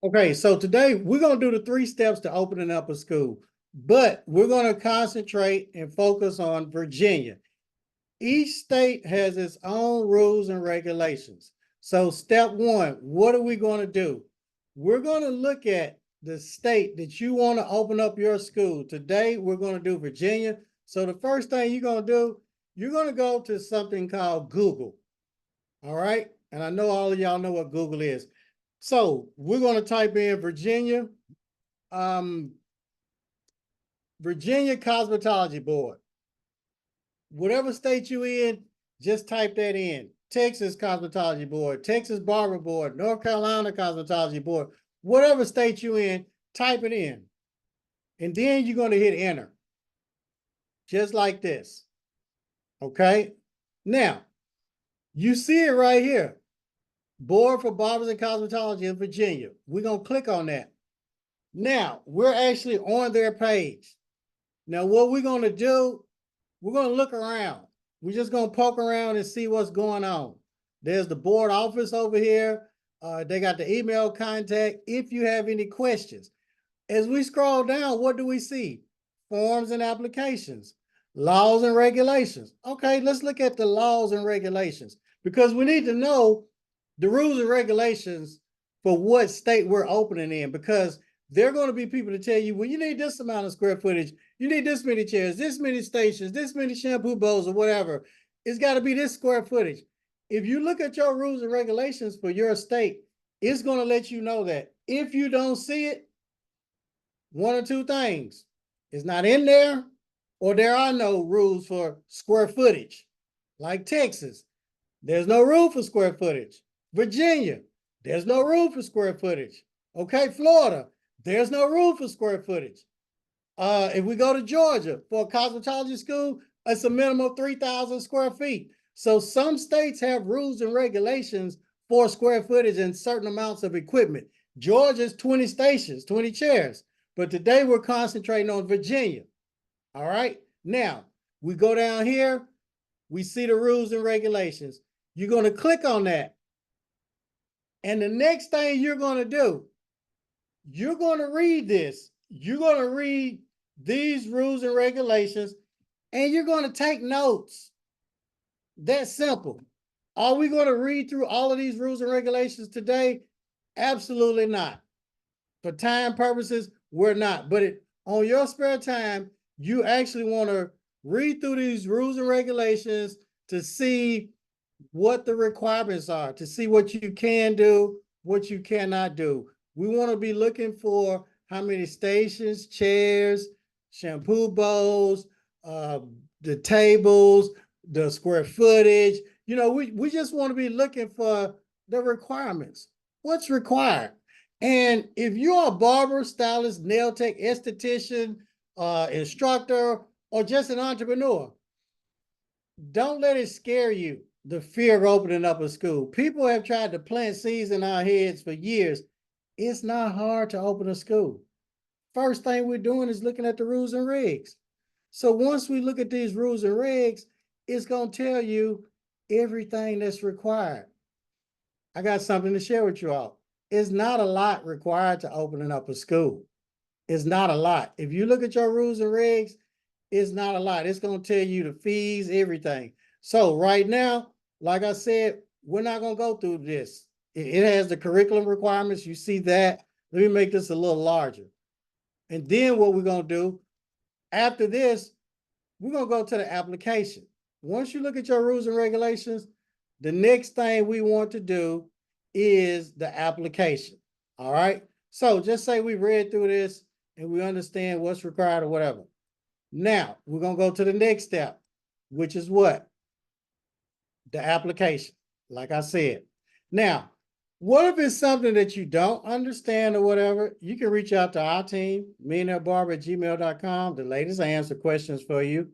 Okay, so today we're going to do the 3 steps to opening up a school, but we're going to concentrate and focus on Virginia. Each state has its own rules and regulations. So step one, what are we going to do? We're going to look at the state that you want to open up your school. Today, we're going to do Virginia. So the first thing you're going to do, you're going to go to something called Google. All right. And I know all of y'all know what Google is. So we're going to type in Virginia, Virginia Cosmetology Board. Whatever state you in, just type that in. Texas Cosmetology Board, Texas Barber Board, North Carolina Cosmetology Board, whatever state you in, type it in. And then you're going to hit enter. Just like this. Okay? Now, you see it right here. Board for Barbers and Cosmetology in Virginia. We're going to click on that. Now, we're actually on their page. Now, what we're going to do, we're going to look around. We're just going to poke around and see what's going on. There's the board office over here. They got the email contact if you have any questions. As we scroll down, what do we see? Forms and applications, laws and regulations. Okay, let's look at the laws and regulations because we need to know the rules and regulations for what state we're opening in, because there are going to be people to tell you, well, you need this amount of square footage, you need this many chairs, this many stations, this many shampoo bowls or whatever. It's got to be this square footage. If you look at your rules and regulations for your state, it's going to let you know that. If you don't see it, one or two things. It's not in there, or there are no rules for square footage. Like Texas, there's no rule for square footage. Virginia, there's no rule for square footage. Okay, Florida, there's no rule for square footage. If we go to Georgia for a cosmetology school, it's a minimum of 3,000 square feet. So some states have rules and regulations for square footage and certain amounts of equipment. Georgia's 20 stations, 20 chairs. But today we're concentrating on Virginia. All right. Now, we go down here, we see the rules and regulations. You're going to click on that. And the next thing you're going to do, you're going to read this. You're going to read these rules and regulations, and you're going to take notes. That's simple. Are we going to read through all of these rules and regulations today? Absolutely not. For time purposes, we're not. But on your spare time, you actually want to read through these rules and regulations to see what the requirements are, to see what you can do, what you cannot do. We want to be looking for how many stations, chairs, shampoo bowls, the tables, the square footage. You know, we just want to be looking for the requirements. What's required? And if you're a barber, stylist, nail tech, esthetician, instructor, or just an entrepreneur, don't let it scare you, the fear of opening up a school. People have tried to plant seeds in our heads for years. It's not hard to open a school. First thing we're doing is looking at the rules and regs. So once we look at these rules and regs, it's going to tell you everything that's required. I got something to share with you all. It's not a lot required to opening up a school. It's not a lot. If you look at your rules and regs, it's not a lot. It's going to tell you the fees, everything. So right now, like I said, we're not going to go through this. It has the curriculum requirements. You see that. Let me make this a little larger. And then what we're going to do, after this, we're going to go to the application. Once you look at your rules and regulations, the next thing we want to do is the application. All right. So just say we read through this and we understand what's required or whatever. Now we're going to go to the next step, which is what? The application, like I said. Now, what if it's something that you don't understand or whatever? You can reach out to our team, millionairebarber@gmail.com. The ladies answer questions for you.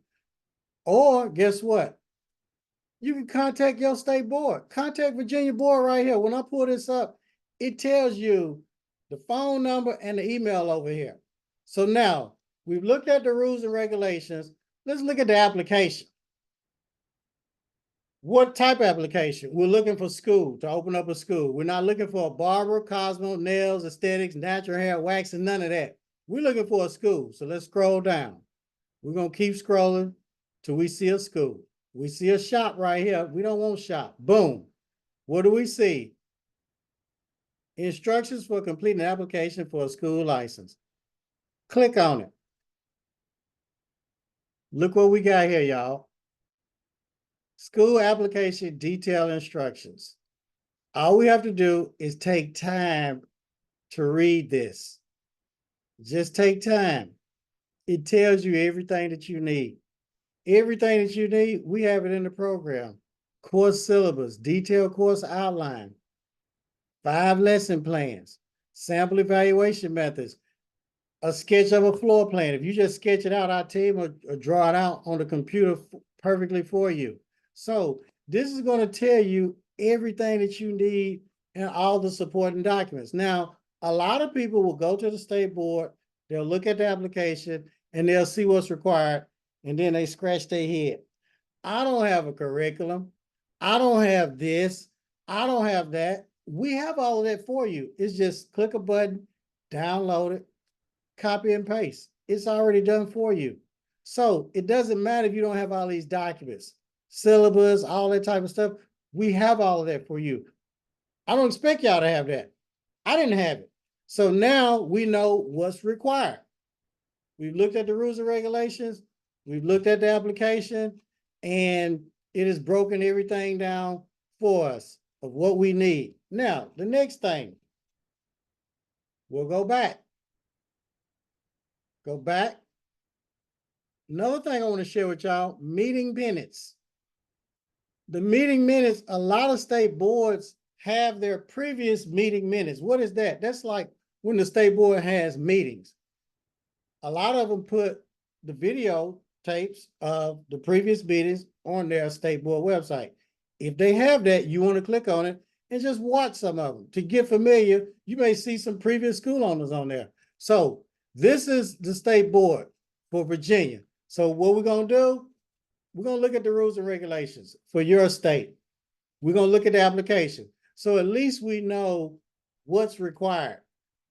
Or guess what? You can contact your state board. Contact Virginia board right here. When I pull this up, it tells you the phone number and the email over here. So now we've looked at the rules and regulations. Let's look at the application. What type of application? We're looking for school, to open up a school. We're not looking for a barber, cosmo, nails, aesthetics, natural hair, wax, and none of that. We're looking for a school. So let's scroll down. We're going to keep scrolling till we see a school. We see a shop right here. We don't want shop. Boom. What do we see? Instructions for completing an application for a school license. Click on it. Look what we got here, y'all. School application detailed instructions. All we have to do is take time to read this. Just take time. It tells you everything that you need. Everything that you need, we have it in the program. Course syllabus, detailed course outline, 5 lesson plans, sample evaluation methods, a sketch of a floor plan. If you just sketch it out, our team will draw it out on the computer perfectly for you. So this is going to tell you everything that you need and all the supporting documents. Now, a lot of people will go to the state board, they'll look at the application, and they'll see what's required, and then they scratch their head. I don't have a curriculum. I don't have this. I don't have that. We have all of that for you. It's just click a button, download it, copy and paste. It's already done for you. So it doesn't matter if you don't have all these documents, syllabus, all that type of stuff. We have all of that for you. I don't expect y'all to have that. I didn't have it. So now we know what's required. We've looked at the rules and regulations. We've looked at the application, and it has broken everything down for us of what we need. Now, the next thing, we'll go back. Go back. Another thing I want to share with y'all, meeting minutes. The meeting minutes, a lot of state boards have their previous meeting minutes. What is that? That's like when the state board has meetings. A lot of them put the video tapes of the previous meetings on their state board website. If they have that, you want to click on it and just watch some of them. To get familiar, you may see some previous school owners on there. So this is the state board for Virginia. So what we're going to do, we're going to look at the rules and regulations for your state. We're going to look at the application. So at least we know what's required,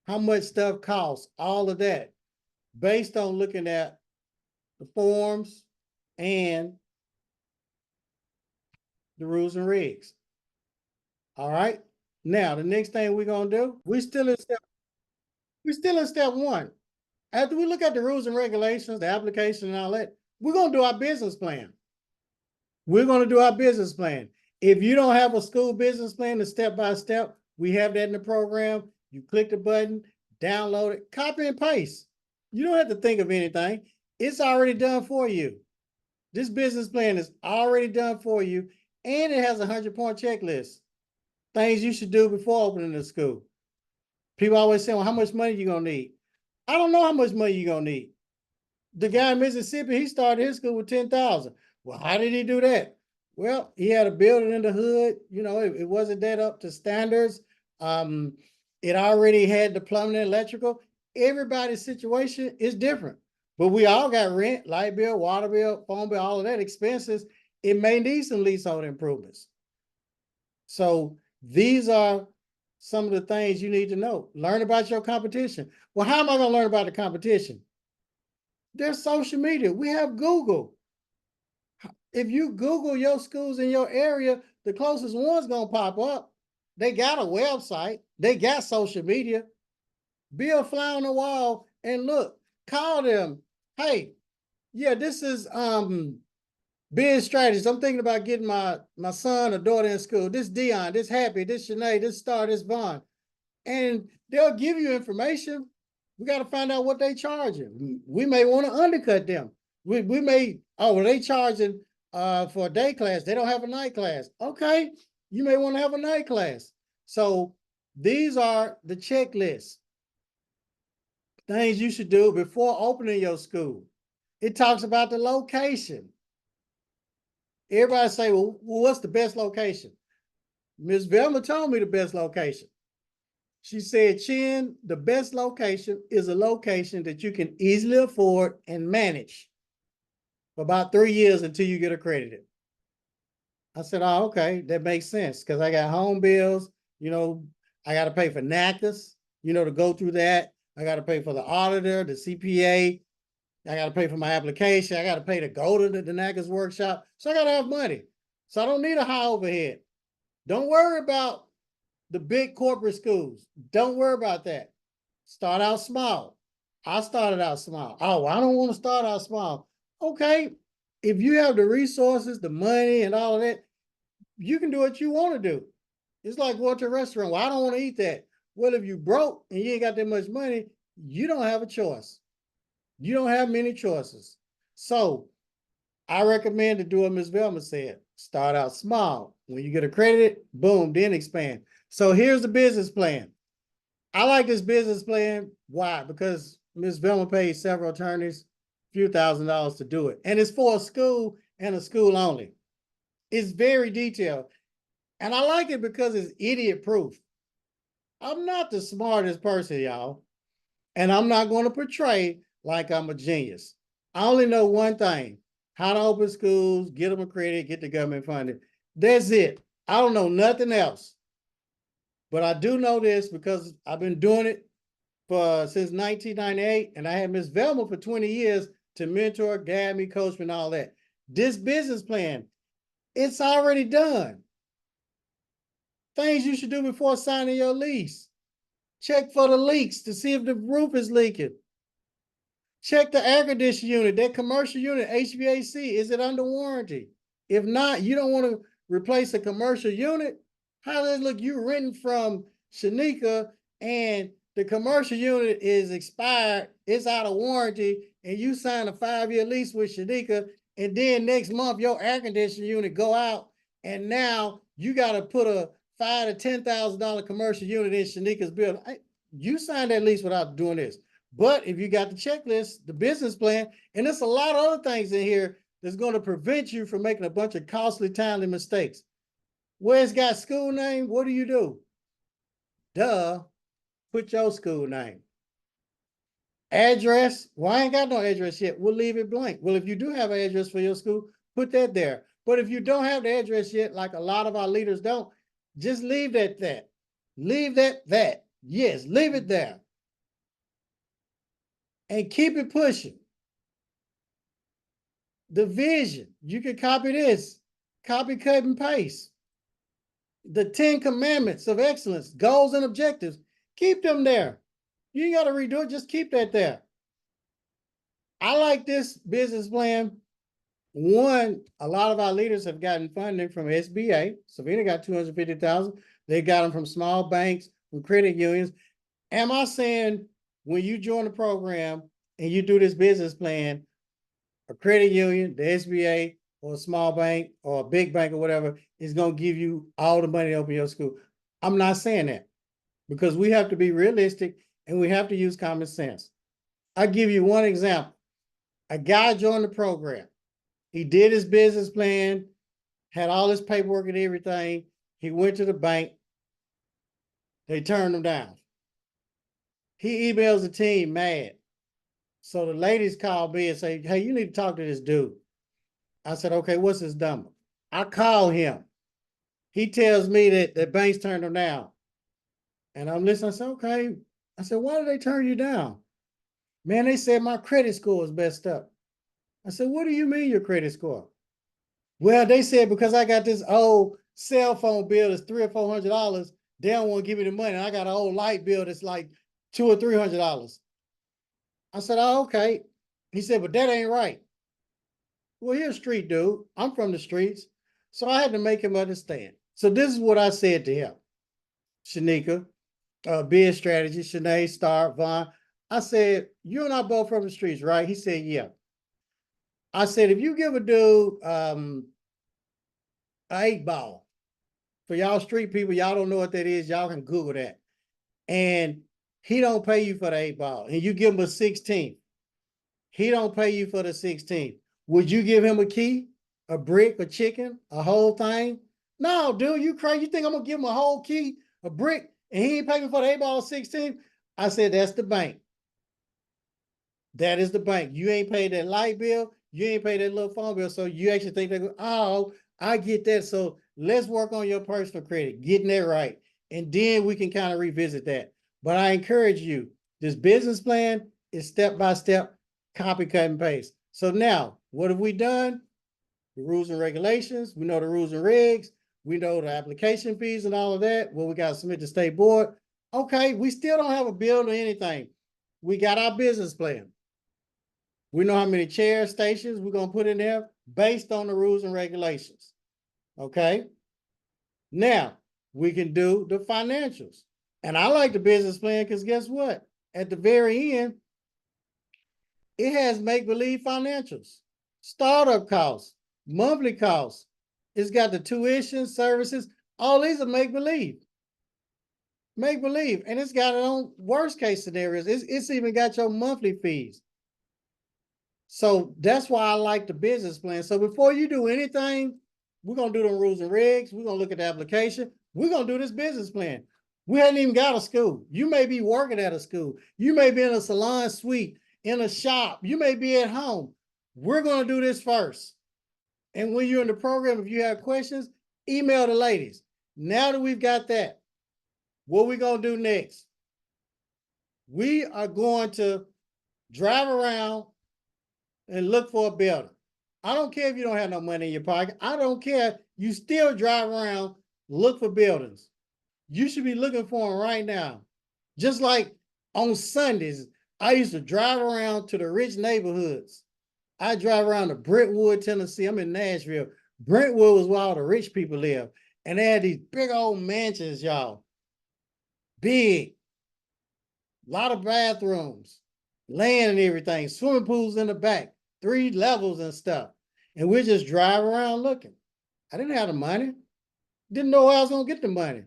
how much stuff costs, all of that, based on looking at the forms and the rules and regs. All right. Now, the next thing we're going to do, we're still in step 1. After we look at the rules and regulations, the application and all that, we're going to do our business plan. We're going to do our business plan. If you don't have a school business plan, the step-by-step, we have that in the program. You click the button, download it, copy and paste. You don't have to think of anything. It's already done for you. This business plan is already done for you, and it has a 100-point checklist. Things you should do before opening the school. People always say, well, how much money you going to need? I don't know how much money you're going to need. The guy in Mississippi, he started his school with $10,000. Well, how did he do that? Well, he had a building in the hood. You know, it wasn't that up to standards. It already had the plumbing and electrical. Everybody's situation is different. But we all got rent, light bill, water bill, phone bill, all of that expenses. It may need some leasehold improvements. So these are some of the things you need to know. Learn about your competition. Well, how am I going to learn about the competition? There's social media. We have Google. If you Google your schools in your area, the closest one's going to pop up. They got a website. They got social media. Be a fly on the wall and look. Call them. Hey, yeah, this is biz strategist. I'm thinking about getting my son or daughter in school. This Dion, this Happy, this Shanae, this Star, this Vaughn. And they'll give you information. We got to find out what they charging. We may want to undercut them. We may, oh, well, they charging for a day class. They don't have a night class. Okay, you may want to have a night class. So these are the checklists. Things you should do before opening your school. It talks about the location. Everybody say, well, what's the best location? Ms. Velma told me the best location. She said, Chin, the best location is a location that you can easily afford and manage for about 3 years until you get accredited. I said, oh, okay, that makes sense because I got home bills, I got to pay for NACCAS, to go through that. I got to pay for the auditor, the CPA. I got to pay for my application. I got to pay to go to the NACCAS workshop. So I got to have money. So I don't need a high overhead. Don't worry about the big corporate schools. Don't worry about that. Start out small. I started out small. Oh, I don't want to start out small. Okay. If you have the resources, the money, and all of that, you can do what you want to do. It's like going to a restaurant. Well, I don't want to eat that. Well, if you broke and you ain't got that much money, you don't have a choice. You don't have many choices. So I recommend to do what Ms. Velma said. Start out small. When you get accredited, boom, then expand. So here's the business plan. I like this business plan. Why? Because Ms. Velma paid several attorneys a few $1,000s to do it. And it's for a school and a school only. It's very detailed. And I like it because it's idiot proof. I'm not the smartest person, y'all. And I'm not going to portray like I'm a genius. I only know one thing: how to open schools, get them accredited, get the government funded. That's it. I don't know nothing else. But I do know this because I've been doing it since 1998, and I had Ms. Velma for 20 years to mentor, guide me, coach me, and all that. This business plan, it's already done. Things you should do before signing your lease. Check for the leaks to see if the roof is leaking. Check the air conditioning unit, that commercial unit, HVAC, is it under warranty? If not, you don't want to replace a commercial unit. How does it look? You renting from Shanika and the commercial unit is expired, it's out of warranty, and you sign a 5-year lease with Shanika, and then next month your air conditioning unit go out, and now you got to put a $5,000 to $10,000 commercial unit in Shanika's building. You signed that lease without doing this. But if you got the checklist, the business plan, and there's a lot of other things in here that's going to prevent you from making a bunch of costly, timely mistakes. Where it's got school name, what do? Duh, put your school name. Address, well, I ain't got no address yet. We'll leave it blank. Well, if you do have an address for your school, put that there. But if you don't have the address yet, like a lot of our leaders don't, just leave that. Leave that. Yes, leave it there. And keep it pushing. The vision, you can copy this, copy, cut, and paste. The 10 commandments of excellence, goals and objectives, keep them there. You ain't got to redo it, just keep that there. I like this business plan. One, a lot of our leaders have gotten funding from SBA. Savina got $250,000. They got them from small banks, from credit unions. Am I saying when you join the program and you do this business plan, a credit union, the SBA, or a small bank, or a big bank, or whatever, is going to give you all the money to open your school? I'm not saying that, because we have to be realistic and we have to use common sense. I'll give you one example. A guy joined the program. He did his business plan, had all his paperwork and everything. He went to the bank. They turned him down. He emails the team mad. So the ladies called me and say, hey, you need to talk to this dude. I said, okay, what's his number? I call him. He tells me that the banks turned him down. And I'm listening. I said, okay. I said, why did they turn you down? Man, they said my credit score is messed up. I said, what do you mean your credit score? Well, they said because I got this old cell phone bill that's $300 or $400, they don't want to give me the money. I got an old light bill that's like $200 or $300. I said, oh, okay. He said, but that ain't right. Well, you're a street dude. I'm from the streets. So I had to make him understand. So this is what I said to him. Shanika, Biz Strategy, Shanae, Star, Vaughn. I said, you and I both from the streets, right? He said, yeah. I said, if you give a dude an 8-ball, for y'all street people, y'all don't know what that is, y'all can Google that. And he don't pay you for the 8-ball, and you give him a 16. He don't pay you for the 16. Would you give him a key, a brick, a chicken, a whole thing? No, dude, you crazy. You think I'm going to give him a whole key, a brick, and he ain't pay me for the 8-ball 16? I said, that's the bank. That is the bank. You ain't paid that light bill. You ain't paid that little phone bill. So you actually think they go, oh, I get that. So let's work on your personal credit, getting that right. And then we can kind of revisit that. But I encourage you, this business plan is step-by-step, copy, cut, and paste. So now, what have we done? The rules and regulations. We know the rules and regs. We know the application fees and all of that. Well, we got to submit to state board. Okay, we still don't have a bill or anything. We got our business plan. We know how many chair stations we're going to put in there based on the rules and regulations. Okay. Now we can do the financials. And I like the business plan because guess what? At the very end, it has make-believe financials, startup costs, monthly costs. It's got the tuition, services. All these are make-believe. Make-believe. And it's got it on worst case scenarios. It's even got your monthly fees. So that's why I like the business plan. So before you do anything, we're going to do the rules and regs. We're going to look at the application. We're going to do this business plan. We hadn't even got a school. You may be working at a school. You may be in a salon suite, in a shop. You may be at home. We're going to do this first. And when you're in the program, if you have questions, email the ladies. Now that we've got that, what we going to do next? We are going to drive around and look for a building. I don't care if you don't have no money in your pocket. I don't care. You still drive around, look for buildings. You should be looking for them right now. Just like on Sundays, I used to drive around to the rich neighborhoods. I drive around to Brentwood, Tennessee. I'm in Nashville. Brentwood was where all the rich people live. And they had these big old mansions, y'all. Big. A lot of bathrooms, land and everything, swimming pools in the back, 3 levels and stuff. And we just drive around looking. I didn't have the money. Didn't know where I was going to get the money.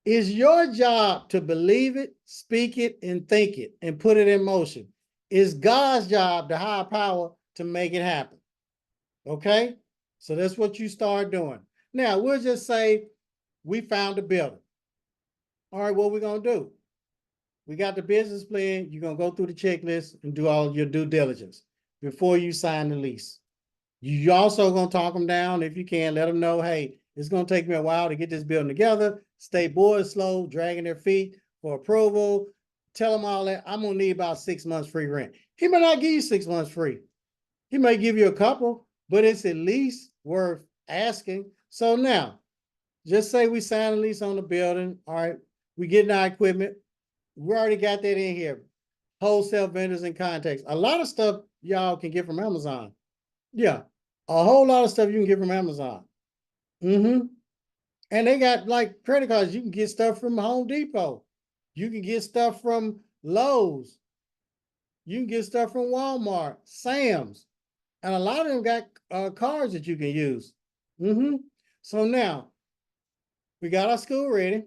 It's your job to believe it, speak it, and think it, and put it in motion. It's God's job, the higher power, to make it happen. Okay? So that's what you start doing. Now, we'll just say we found a building. All right, what are we going to do? We got the business plan. You're going to go through the checklist and do all your due diligence before you sign the lease. You also going to talk them down if you can. Let them know, hey, it's going to take me a while to get this building together. State board is slow, dragging their feet for approval. Tell them all that. I'm going to need about 6 months free rent. He may not give you 6 months free. He may give you a couple, but it's at least worth asking. So now, just say we sign a lease on the building. All right, we getting our equipment. We already got that in here. Wholesale vendors and contacts. A lot of stuff y'all can get from Amazon. Yeah, a whole lot of stuff you can get from Amazon. And they got like credit cards. You can get stuff from Home Depot. You can get stuff from Lowe's. You can get stuff from Walmart, Sam's. And a lot of them got cards that you can use. So now, we got our school ready.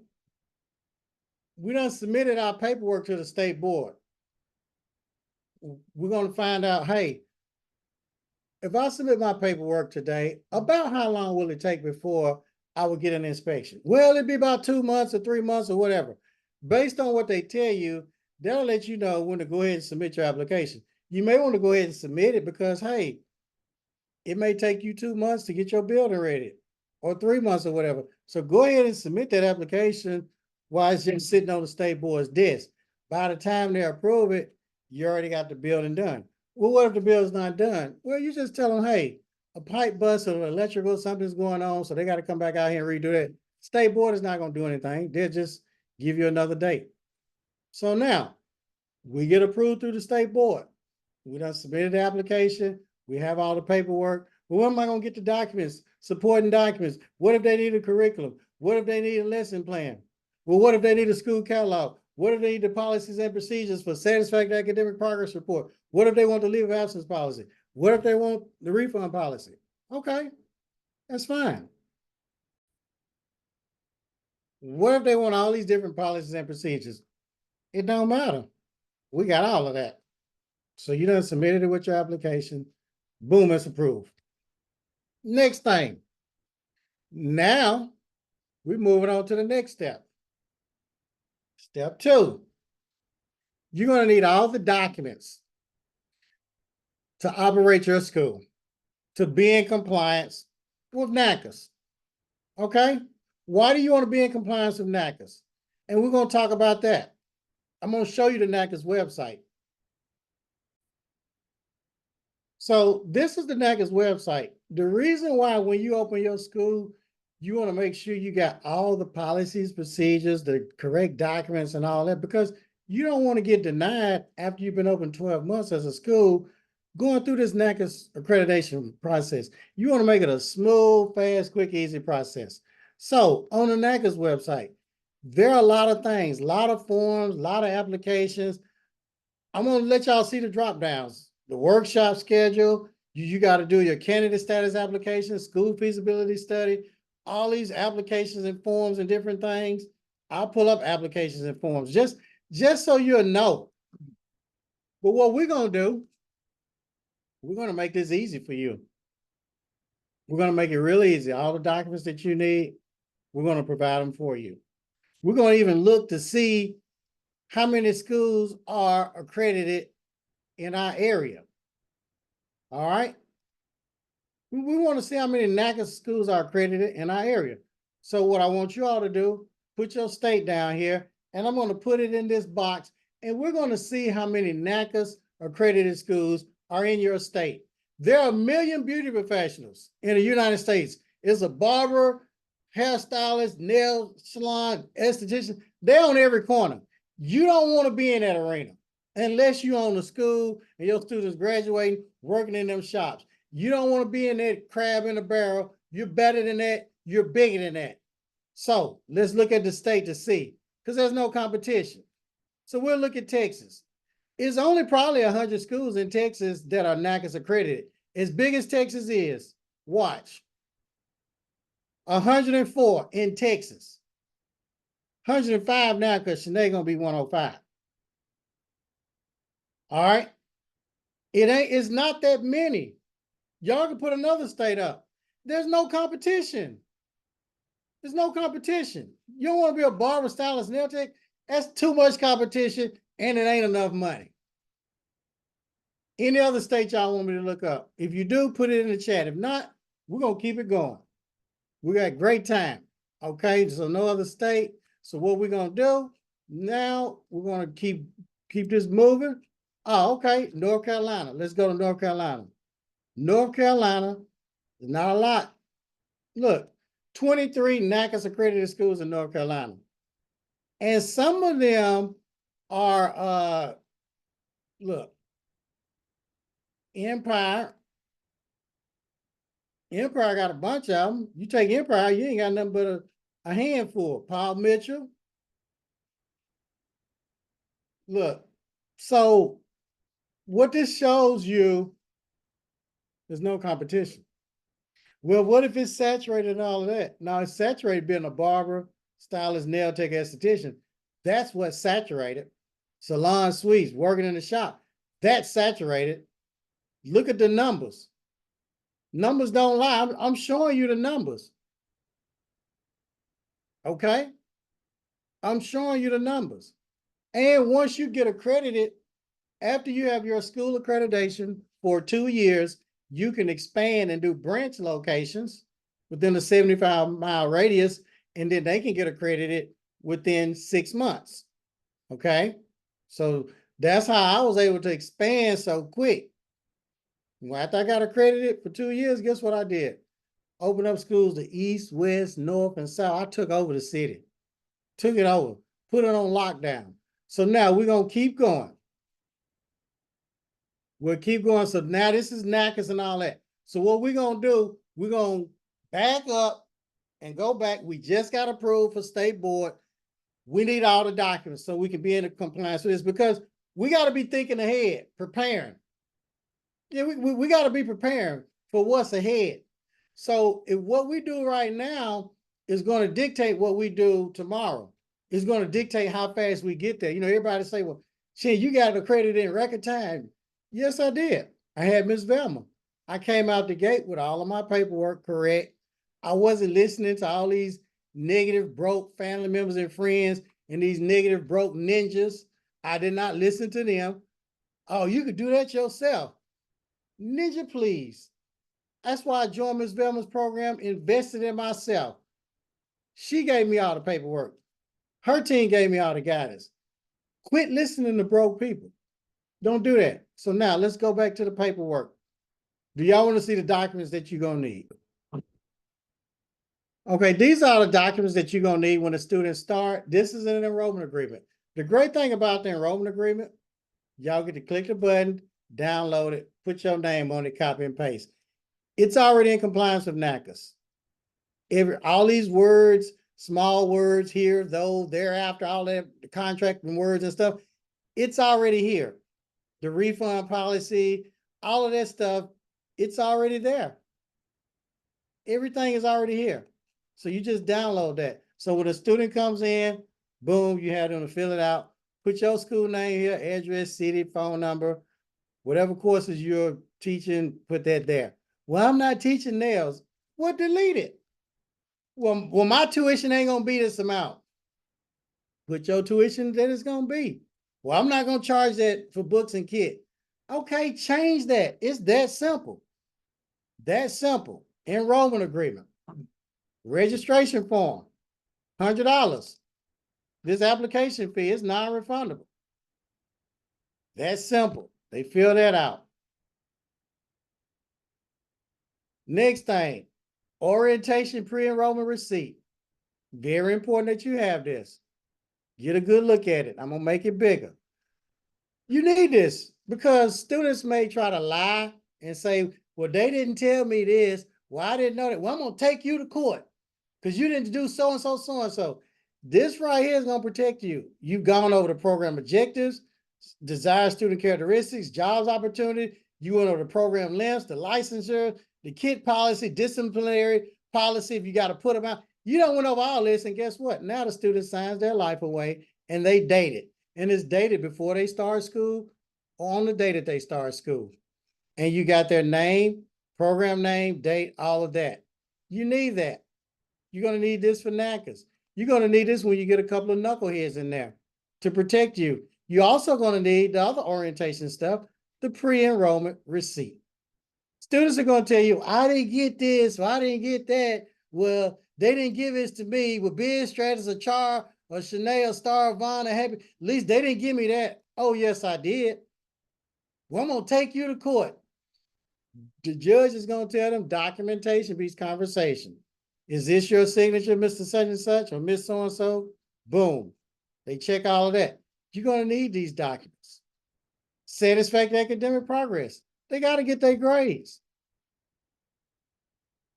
We done submitted our paperwork to the state board. We're going to find out, hey, if I submit my paperwork today, about how long will it take before I will get an inspection? Well, it'd be about 2 months or 3 months or whatever. Based on what they tell you, they'll let you know when to go ahead and submit your application. You may want to go ahead and submit it because, hey, it may take you 2 months to get your building ready or 3 months or whatever. So go ahead and submit that application while it's just sitting on the state board's desk. By the time they approve it, you already got the building done. Well, what if the bill's not done? Well, you just tell them, hey, a pipe bust or electrical, something's going on, so they got to come back out here and redo that. State board is not going to do anything. They'll just give you another date. So now, we get approved through the state board. We done submitted the application. We have all the paperwork. Well, when am I going to get the documents, supporting documents? What if they need a curriculum? What if they need a lesson plan? Well, what if they need a school catalog? What if they need the policies and procedures for satisfactory academic progress report? What if they want the leave of absence policy? What if they want the refund policy? Okay, that's fine. What if they want all these different policies and procedures? It don't matter. We got all of that. So you done submitted it with your application. Boom, it's approved. Next thing. Now, we're moving on to the next step. Step 2. You're going to need all the documents to operate your school, to be in compliance with NACCAS. Okay? Why do you want to be in compliance with NACCAS? And we're going to talk about that. I'm going to show you the NACCAS website. So this is the NACCAS website. The reason why when you open your school, you want to make sure you got all the policies, procedures, the correct documents and all that, because you don't want to get denied after you've been open 12 months as a school going through this NACCAS accreditation process. You want to make it a smooth, fast, quick, easy process. So on the NACCAS website, there are a lot of things, a lot of forms, a lot of applications. I'm going to let y'all see the drop downs. The workshop schedule, you got to do your candidate status application, school feasibility study, all these applications and forms and different things. I'll pull up applications and forms just so you'll know. But what we're going to do, we're going to make this easy for you. We're going to make it real easy. All the documents that you need, we're going to provide them for you. We're going to even look to see how many schools are accredited in our area. All right. We want to see how many NACCAS schools are accredited in our area. So what I want you all to do, put your state down here, and I'm going to put it in this box, and we're going to see how many NACCAS accredited schools are in your state. There are 1 million beauty professionals in the United States. It's a barber, hairstylist, nail salon, esthetician. They're on every corner. You don't want to be in that arena unless you own a school and your students graduating, working in them shops. You don't want to be in that crab in a barrel. You're better than that. You're bigger than that. So let's look at the state to see, because there's no competition. So we'll look at Texas. It's only probably 100 schools in Texas that are NACCAS accredited. As big as Texas is, watch. 104 in Texas. 105 now because Sinead gonna be 105. All right. It's not that many. Y'all can put another state up. There's no competition. There's no competition. You don't want to be a barber, stylist, nail tech. That's too much competition, and it ain't enough money. Any other state y'all want me to look up? If you do, put it in the chat. If not, we're gonna keep it going. We got great time. Okay, so no other state. So what we're gonna do now, we're gonna keep this moving. Oh, okay, North Carolina. Let's go to North Carolina. North Carolina is not a lot. Look, 23 NACCAS accredited schools in North Carolina. And some of them are, look, Empire. Empire got a bunch of them. You take Empire, you ain't got nothing but a handful. Paul Mitchell. Look, so what this shows you, there's no competition. Well, what if it's saturated and all of that? Now, it's saturated being a barber, stylist, nail tech, esthetician. That's what's saturated. Salon suites, working in the shop. That's saturated. Look at the numbers. Numbers don't lie. I'm showing you the numbers. Okay? I'm showing you the numbers. And once you get accredited, after you have your school accreditation for 2 years, you can expand and do branch locations within a 75-mile radius, and then they can get accredited within 6 months. Okay? So that's how I was able to expand so quick. Well, after I got accredited for 2 years, guess what I did? Open up schools to East, West, North, and South. I took over the city. Took it over. Put it on lockdown. So now we're going to keep going. We'll keep going. So now this is NACCAS and all that. So what we're going to do, we're going to back up and go back. We just got approved for state board. We need all the documents so we can be in compliance with this, because we got to be thinking ahead, preparing. Yeah, we got to be preparing for what's ahead. So if what we do right now is going to dictate what we do tomorrow. It's going to dictate how fast we get there. You know, everybody say, well, Shin, you got it accredited in record time. Yes, I did. I had Miss Velma. I came out the gate with all of my paperwork correct. I wasn't listening to all these negative, broke family members and friends and these negative, broke ninjas. I did not listen to them. Oh, you could do that yourself. Ninja, please. That's why I joined Ms. Velma's program, invested in myself. She gave me all the paperwork. Her team gave me all the guidance. Quit listening to broke people. Don't do that. So now let's go back to the paperwork. Do y'all want to see the documents that you're going to need? Okay, these are the documents that you're going to need when the students start. This is an enrollment agreement. The great thing about the enrollment agreement, y'all get to click the button, download it, put your name on it, copy and paste. It's already in compliance with NACCAS. All these words, small words here, though, thereafter, all that, the contract and words and stuff, it's already here. The refund policy, all of that stuff, it's already there. Everything is already here. So you just download that. So when a student comes in, boom, you have them to fill it out. Put your school name here, address, city, phone number, whatever courses you're teaching, put that there. Well, I'm not teaching nails. Well, delete it. Well, my tuition ain't gonna be this amount. Put your tuition that it's gonna be. Well, I'm not gonna charge that for books and kit. Okay, change that. It's that simple. That simple. Enrollment agreement. Registration form, $100. This application fee is non-refundable. That's simple. They fill that out. Next thing, orientation pre-enrollment receipt. Very important that you have this. Get a good look at it. I'm going to make it bigger. You need this because students may try to lie and say, well, they didn't tell me this. Well, I didn't know that. Well, I'm going to take you to court because you didn't do so-and-so, so-and-so. This right here is going to protect you. You've gone over the program objectives, desired student characteristics, jobs opportunity. You went over the program lengths, the licensure, the kit policy, disciplinary policy, if you got to put them out. You don't went over all this, and guess what? Now the student signs their life away, and they date it. And it's dated before they start school or on the day that they start school. And you got their name, program name, date, all of that. You need that. You're going to need this for NACCAS. You're going to need this when you get a couple of knuckleheads in there to protect you. You're also going to need the other orientation stuff, the pre-enrollment receipt. Students are going to tell you, I didn't get this, or I didn't get that. Well, they didn't give this to me. Well, Biz, Stratus, or Char, or Chanel, Star, Vaughn, or Happy, at least they didn't give me that. Oh, yes, I did. Well, I'm going to take you to court. The judge is going to tell them documentation beats conversation. Is this your signature, Mr. Such and Such, or Miss So-and-so? Boom. They check all of that. You're going to need these documents. Satisfactory academic progress. They got to get their grades.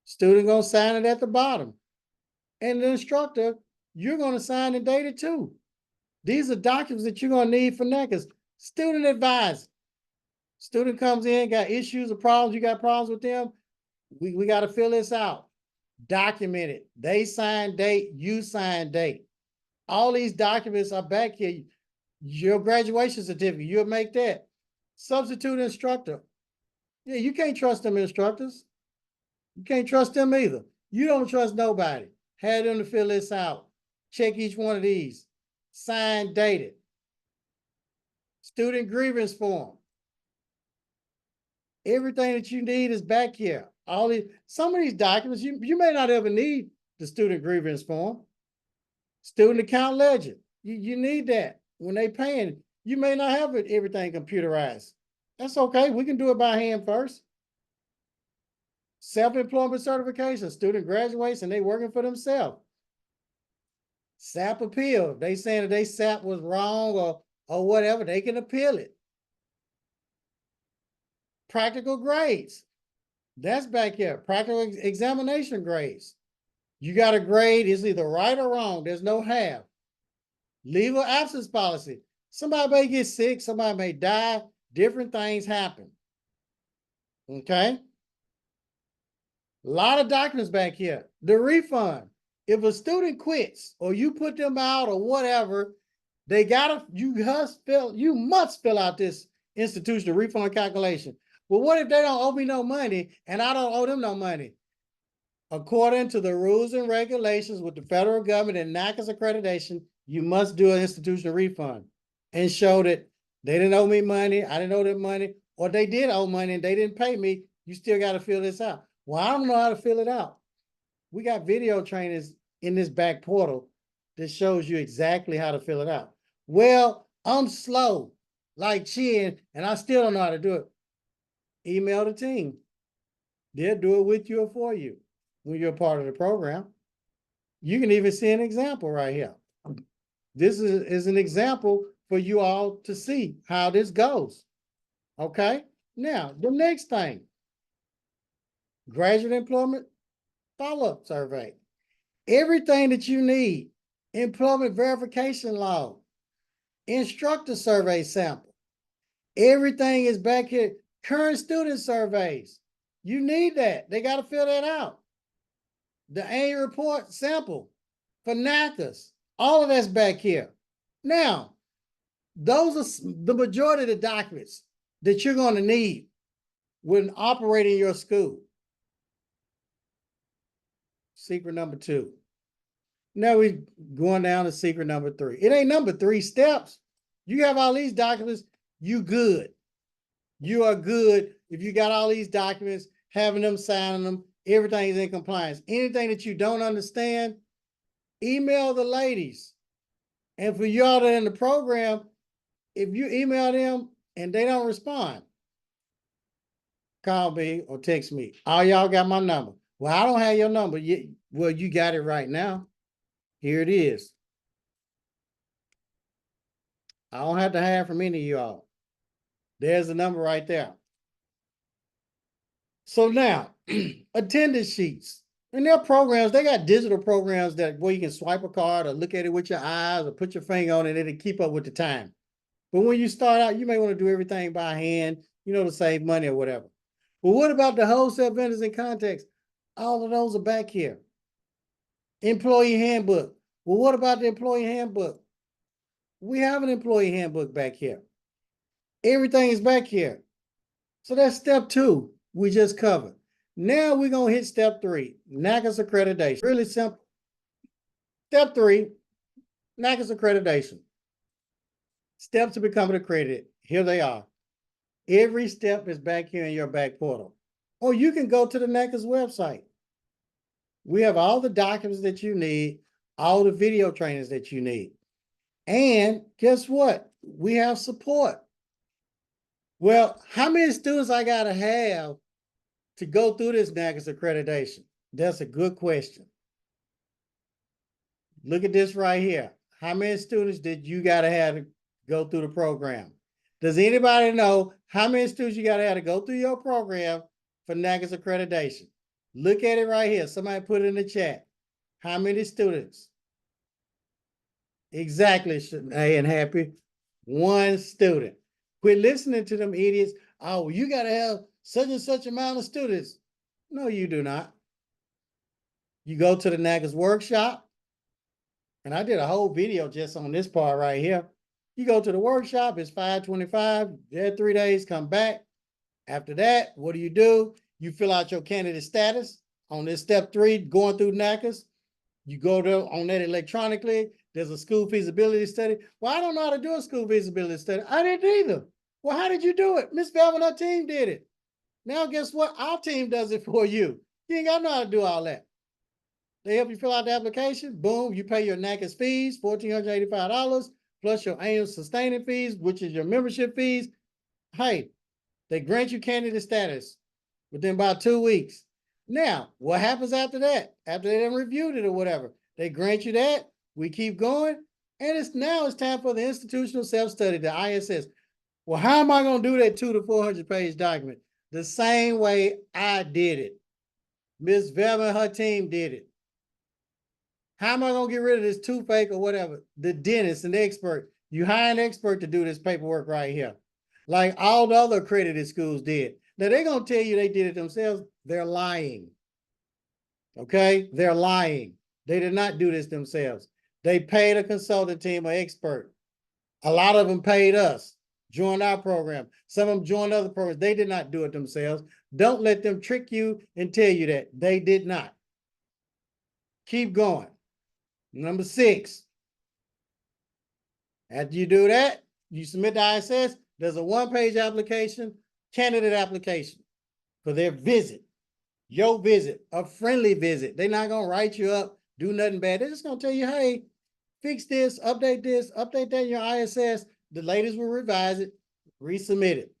Student going to sign it at the bottom. And the instructor, you're going to sign and date it too. These are documents that you're going to need for NACCAS. Student advisor. Student comes in, got issues or problems, you got problems with them, we got to fill this out. Document it. They sign date, you sign date. All these documents are back here. Your graduation certificate, you'll make that. Substitute instructor. Yeah, you can't trust them instructors. You can't trust them either. You don't trust nobody. Have them to fill this out. Check each one of these. Sign, dated. Student grievance form. Everything that you need is back here. Some of these documents, you may not ever need the student grievance form. Student account ledger. You need that when they paying. You may not have everything computerized. That's okay. We can do it by hand first. Self-employment certification. Student graduates and they working for themselves. SAP appeal. They saying that they SAP was wrong or whatever, they can appeal it. Practical grades. That's back here. Practical examination grades. You got a grade, it's either right or wrong. There's no half. Leave of absence policy. Somebody may get sick, somebody may die, different things happen. Okay? A lot of documents back here. The refund. If a student quits or you put them out or whatever, you must fill out this institutional refund calculation. Well, what if they don't owe me no money and I don't owe them no money? According to the rules and regulations with the federal government and NACCAS accreditation, you must do an institutional refund and show that they didn't owe me money, I didn't owe them money, or they did owe money and they didn't pay me. You still got to fill this out. Well, I don't know how to fill it out. We got video trainers in this back portal that shows you exactly how to fill it out. Well, I'm slow, like Chin, and I still don't know how to do it. Email the team. They'll do it with you or for you when you're a part of the program. You can even see an example right here. This is an example for you all to see how this goes. Okay? Now, the next thing, graduate employment follow-up survey. Everything that you need, employment verification log, instructor survey sample. Everything is back here. Current student surveys. You need that. They got to fill that out. The annual report sample for NACCAS. All of that's back here. Now, those are the majority of the documents that you're going to need when operating your school. Secret number 2. Now we're going down to secret number 3. It ain't number 3 steps. You have all these documents, you good. You are good if you got all these documents, having them, signing them, everything is in compliance. Anything that you don't understand, email the ladies. And for y'all that are in the program, if you email them and they don't respond, call me or text me. All y'all got my number. Well, I don't have your number yet. Well, you got it right now. Here it is. I don't have to hide from any of y'all. There's the number right there. So now, attendance sheets. In their programs, they got digital programs that where you can swipe a card or look at it with your eyes or put your finger on it and it'll keep up with the time. But when you start out, you may want to do everything by hand, to save money or whatever. But what about the wholesale vendors and contacts? All of those are back here. Employee handbook. Well, what about the employee handbook? We have an employee handbook back here. Everything is back here. So that's step 2 we just covered. Now we're going to hit step 3, NACCAS accreditation. Really simple. Step 3, NACCAS accreditation. Steps to becoming accredited. Here they are. Every step is back here in your back portal. Or you can go to the NACCAS website. We have all the documents that you need, all the video trainings that you need. And guess what? We have support. Well, how many students I got to have to go through this NACCAS accreditation? That's a good question. Look at this right here. How many students did you got to have to go through the program? Does anybody know how many students you got to have to go through your program for NACCAS accreditation? Look at it right here. Somebody put it in the chat. How many students? Exactly, Hey and Happy. 1 student. Quit listening to them idiots. Oh, you got to have such and such amount of students. No, you do not. You go to the NACCAS workshop, and I did a whole video just on this part right here. You go to the workshop, it's $525. There 3 days, come back. After that, what do? You fill out your candidate status on this step 3, going through NACCAS. You go there on that electronically. There's a school feasibility study. Well, I don't know how to do a school feasibility study. I didn't either. Well, how did you do it? Miss Velvet and her team did it. Now, guess what? Our team does it for you. You ain't got to know how to do all that. They help you fill out the application. Boom, you pay your NACCAS fees, $1,485, plus your annual sustaining fees, which is your membership fees. Hey, they grant you candidate status within about 2 weeks. Now, what happens after that? After they done reviewed it or whatever, they grant you that. We keep going. And it's time for the institutional self-study, the ISS. Well, how am I going to do that 200 to 400 page document? The same way I did it. Miss Velma and her team did it. How am I going to get rid of this toothache or whatever? The dentist and the expert. You hire an expert to do this paperwork right here. Like all the other accredited schools did. Now, they're going to tell you they did it themselves. They're lying. Okay? They're lying. They did not do this themselves. They paid a consultant team or expert. A lot of them paid us, joined our program. Some of them joined other programs. They did not do it themselves. Don't let them trick you and tell you that. They did not. Keep going. Number 6. After you do that, you submit the ISS. There's a 1-page application, candidate application for their visit. Your visit, a friendly visit. They're not gonna write you up, do nothing bad. They're just gonna tell you, hey, fix this, update that in your ISS. The latest will revise it, resubmit it.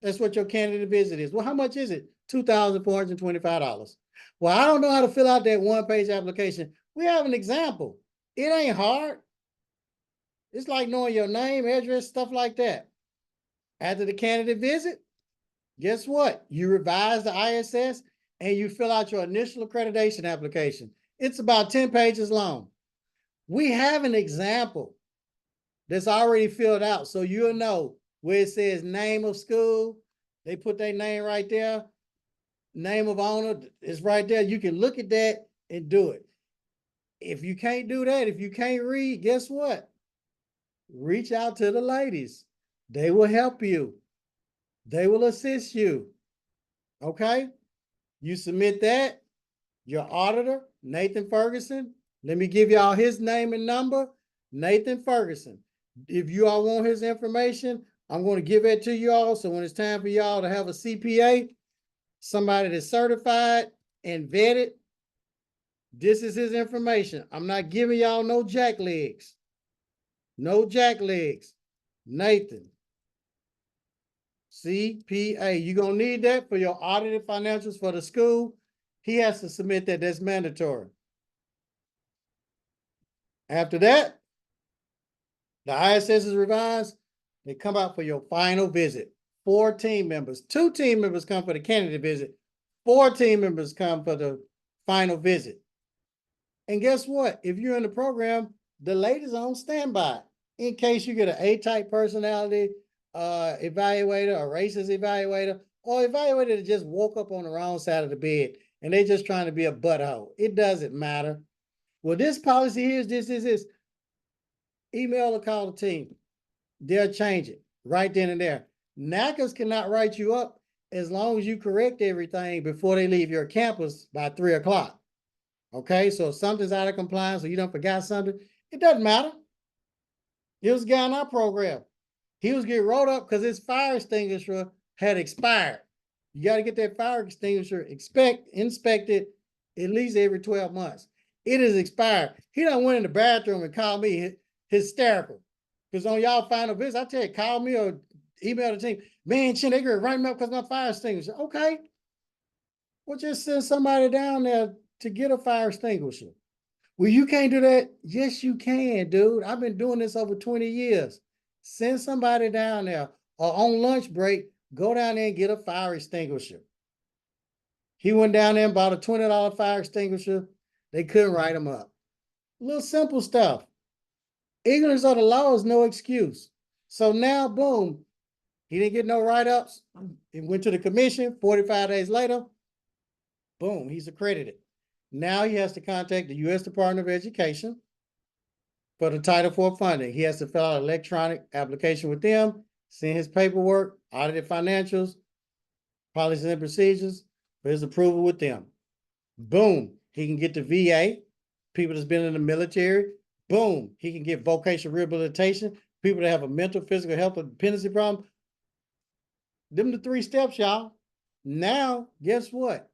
That's what your candidate visit is. Well, how much is it? $2,425. Well, I don't know how to fill out that one-page application. We have an example. It ain't hard. It's like knowing your name, address, stuff like that. After the candidate visit, guess what? You revise the ISS and you fill out your initial accreditation application. It's about 10 pages long. We have an example that's already filled out, so you'll know where it says name of school. They put their name right there. Name of owner is right there. You can look at that and do it. If you can't do that, if you can't read, guess what? Reach out to the ladies. They will help you. They will assist you. Okay? You submit that. Your auditor, Nathan Ferguson. Let me give y'all his name and number. Nathan Ferguson. If you all want his information, I'm going to give it to y'all. So when it's time for y'all to have a CPA, somebody that's certified and vetted, this is his information. I'm not giving y'all no jacklegs. No jacklegs. Nathan. CPA. You're going to need that for your audited financials for the school. He has to submit that. That's mandatory. After that, the ISS is revised. They come out for your final visit. 4 team members. 2 team members come for the candidate visit. 4 team members come for the final visit. And guess what? If you're in the program, the ladies are on standby in case you get an A-type personality evaluator, a racist evaluator, or evaluator that just woke up on the wrong side of the bed and they just trying to be a butthole. It doesn't matter. Well, this policy here is this. Email or call the team. They'll change it right then and there. NACCAS cannot write you up as long as you correct everything before they leave your campus by 3 o'clock. Okay, so if something's out of compliance or you don't forgot something, it doesn't matter. There was a guy in our program. He was getting rolled up because his fire extinguisher had expired. You got to get that fire extinguisher inspected at least every 12 months. It is expired. He done went in the bathroom and called me hysterical. Because on y'all final visit, I tell you, call me or email the team. Man, Chin, they gonna write me up because my fire extinguisher. Okay. Well, just send somebody down there to get a fire extinguisher. Well, you can't do that. Yes, you can, dude. I've been doing this over 20 years. Send somebody down there or on lunch break, go down there and get a fire extinguisher. He went down there and bought a $20 fire extinguisher. They couldn't write him up. Little simple stuff. Ignorance of the law is no excuse. So now, boom, he didn't get no write-ups. He went to the commission. 45 days later, boom, he's accredited. Now he has to contact the U.S. Department of Education for the Title IV funding. He has to fill out an electronic application with them, send his paperwork, audited financials, policies and procedures for his approval with them. Boom, he can get the VA, people that's been in the military. Boom, he can get vocational rehabilitation, people that have a mental, physical health, or dependency problem. Them the 3 steps, y'all. Now, guess what?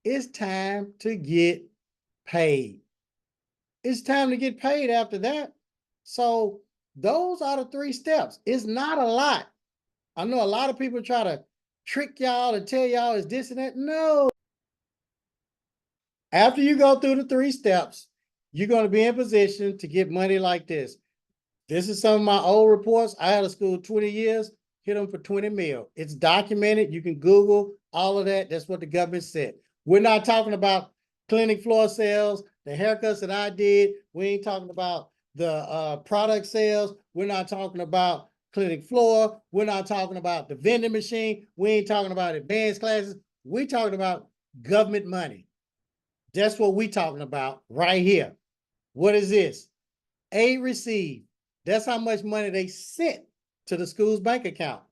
It's time to get paid. It's time to get paid after that. So those are the 3 steps. It's not a lot. I know a lot of people try to trick y'all and tell y'all it's this and that. No. After you go through the 3 steps, you're going to be in position to get money like this. This is some of my old reports. I had a school 20 years, hit them for 20 mil. It's documented. You can Google all of that. That's what the government said. We're not talking about clinic floor sales, the haircuts that I did. We ain't talking about the product sales. We're not talking about clinic floor. We're not talking about the vending machine. We ain't talking about advanced classes. We're talking about government money. That's what we're talking about right here. What is this? Aid received. That's how much money they sent to the school's bank account.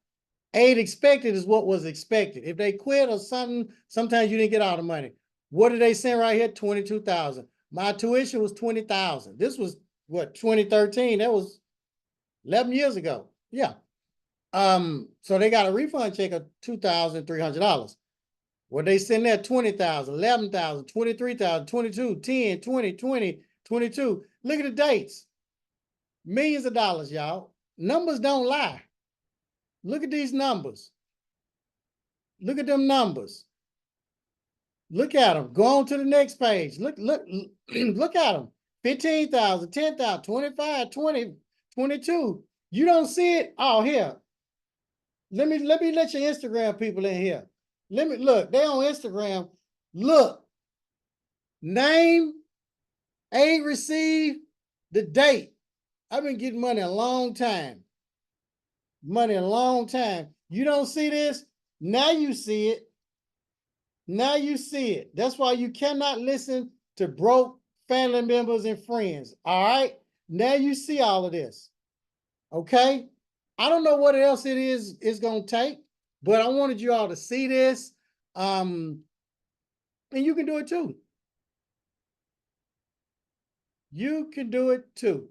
Aid expected is what was expected. If they quit or something, sometimes you didn't get all the money. What did they send right here? $22,000. My tuition was $20,000. This was what, 2013? That was 11 years ago. Yeah. So they got a refund check of $2,300. What they send there, 20,000, 11,000, 23,000, 22, 10, 20, 20, 22. Look at the dates. Millions of dollars, y'all. Numbers don't lie. Look at these numbers. Look at them numbers. Look at them. Go on to the next page. Look at them. 15,000, 10,000, 25, 20, 22. You don't see it? Oh, here. Let me let your Instagram people in here. Let me look. They on Instagram. Look. Name, ain't received, the date. I've been getting money a long time. Money a long time. You don't see this? Now you see it. Now you see it. That's why you cannot listen to broke family members and friends. All right. Now you see all of this. Okay. I don't know what else it is going to take, but I wanted you all to see this. And you can do it too. You can do it too.